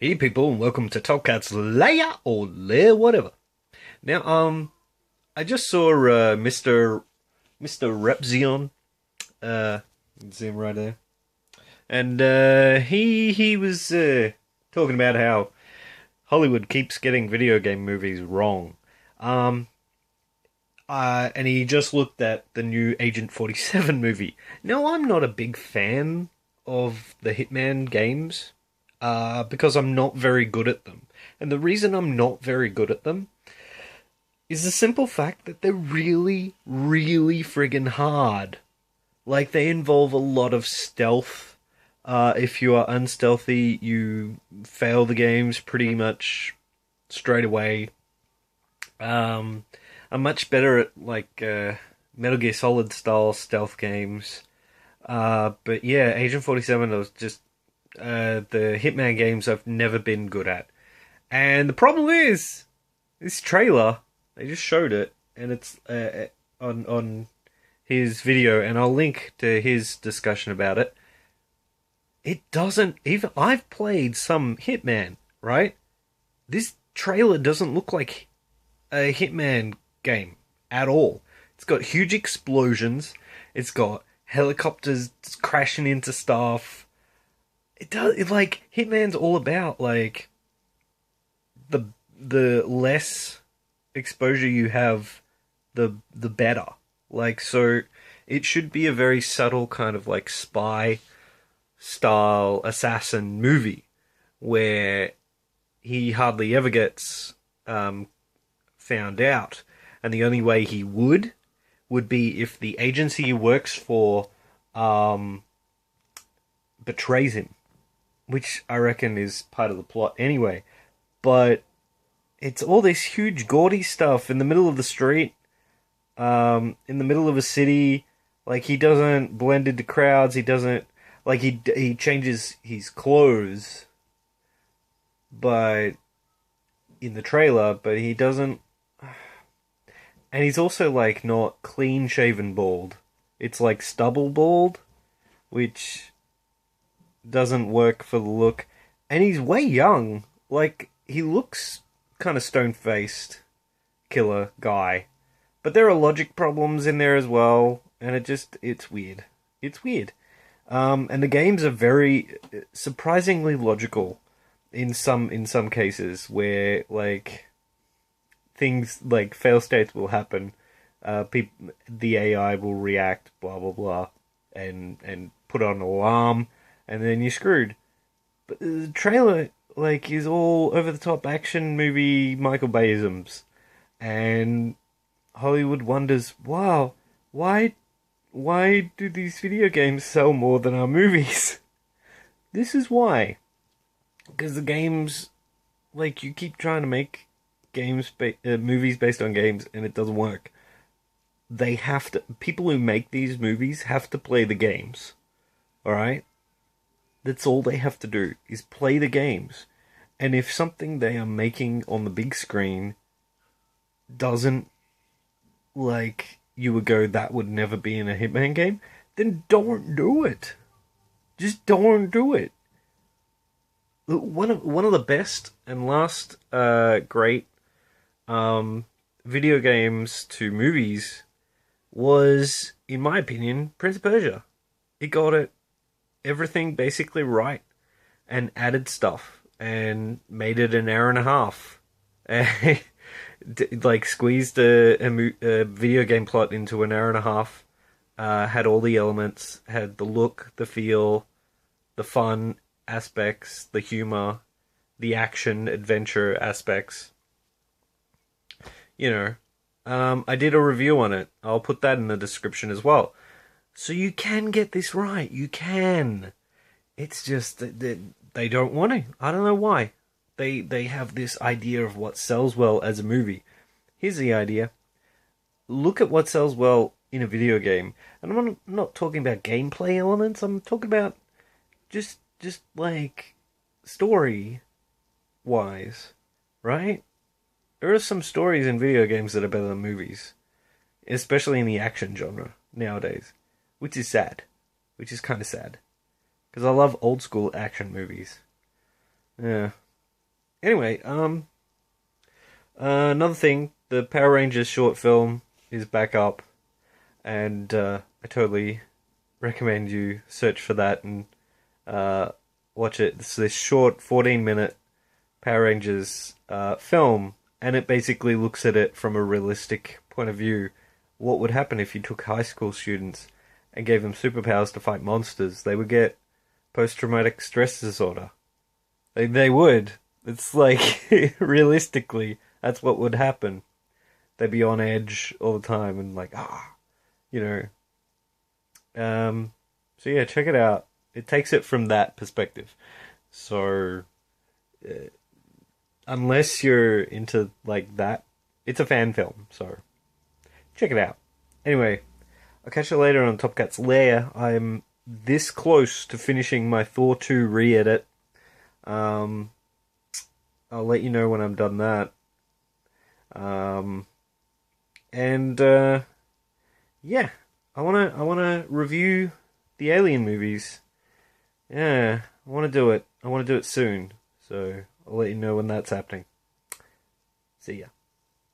Hey people, and welcome to Topcat's Layer or Lair whatever. Now, I just saw Mr. Repzion. You can see him right there, and he was talking about how Hollywood keeps getting video game movies wrong. Um, and he just looked at the new Agent 47 movie. Now, I'm not a big fan of the Hitman games, because I'm not very good at them. And the reason I'm not very good at them is the simple fact that they're really, really friggin' hard. Like, they involve a lot of stealth. If you are unstealthy, you fail the games pretty much straight away. Um, I'm much better at, like, Metal Gear Solid style stealth games. But yeah, Agent 47 was just the Hitman games I've never been good at. And the problem is, this trailer, they just showed it, and it's on his video, and I'll link to his discussion about it. It doesn't even. I've played some Hitman, right? This trailer doesn't look like a Hitman game at all. It's got huge explosions. It's got helicopters crashing into stuff. It does. It, like, Hitman's all about, like, the the less exposure you have, the better. Like, so it should be a very subtle kind of like spy style assassin movie where he hardly ever gets found out, and the only way he would be if the agency he works for um, betrays him, which I reckon is part of the plot anyway. But it's all this huge gaudy stuff in the middle of the street, in the middle of a city. Like, he doesn't blend into crowds. He doesn't, like, he changes his clothes, but in the trailer, but he doesn't. And he's also, like, not clean shaven bald. It's like stubble bald, which doesn't work for the look. And he's way young. Like, he looks kind of stone faced killer guy. But there are logic problems in there as well, and it's weird. It's weird. And the games are very surprisingly logical in some cases where, like, things like fail states will happen. The AI will react, blah blah blah, and put on an alarm, and then you're screwed. But the trailer, like, is all over the top action movie Michael Bayisms, and Hollywood wonders, wow, why do these video games sell more than our movies? This is why, because the games, like, you keep trying to make movies based on games, and it doesn't work. They have to. People who make these movies have to play the games. All right. That's all they have to do is play the games. And if something they are making on the big screen doesn't, like, you would go, that would never be in a Hitman game, then don't do it. Just don't do it. One of the best and last great video games to movies was, in my opinion, Prince of Persia. It got everything basically right, and added stuff and made it an hour and a half. Like, squeezed a video game plot into an hour and a half. Had all the elements, had the look, the feel, the fun aspects, the humor, the action adventure aspects. You know, I did a review on it. I'll put that in the description as well. So you can get this right. You can. It's just that they don't want to. I don't know why. They have this idea of what sells well as a movie. Here's the idea. Look at what sells well in a video game. And I'm not talking about gameplay elements. I'm talking about just like story wise, right? There are some stories in video games that are better than movies, especially in the action genre nowadays, which is sad, which is kind of sad, because I love old school action movies. Yeah, Anyway, another thing, the Power Rangers short film is back up, and I totally recommend you search for that and uh, watch it. It's this short 14-minute Power Rangers film, and it basically looks at it from a realistic point of view. What would happen if you took high school students and gave them superpowers to fight monsters? They would get post-traumatic stress disorder. They would. It's like, realistically, that's what would happen. They'd be on edge all the time and like, you know. So yeah, check it out. It takes it from that perspective. So, uh, unless you're into like that, it's a fan film. So check it out. Anyway, I'll catch you later on Top Cat's Lair. I'm this close to finishing my Thor 2 re-edit. Um, I'll let you know when I'm done that. Um, and yeah, I wanna review the Alien movies. Yeah, I want to do it. I want to do it soon. So I'll let you know when that's happening. See ya.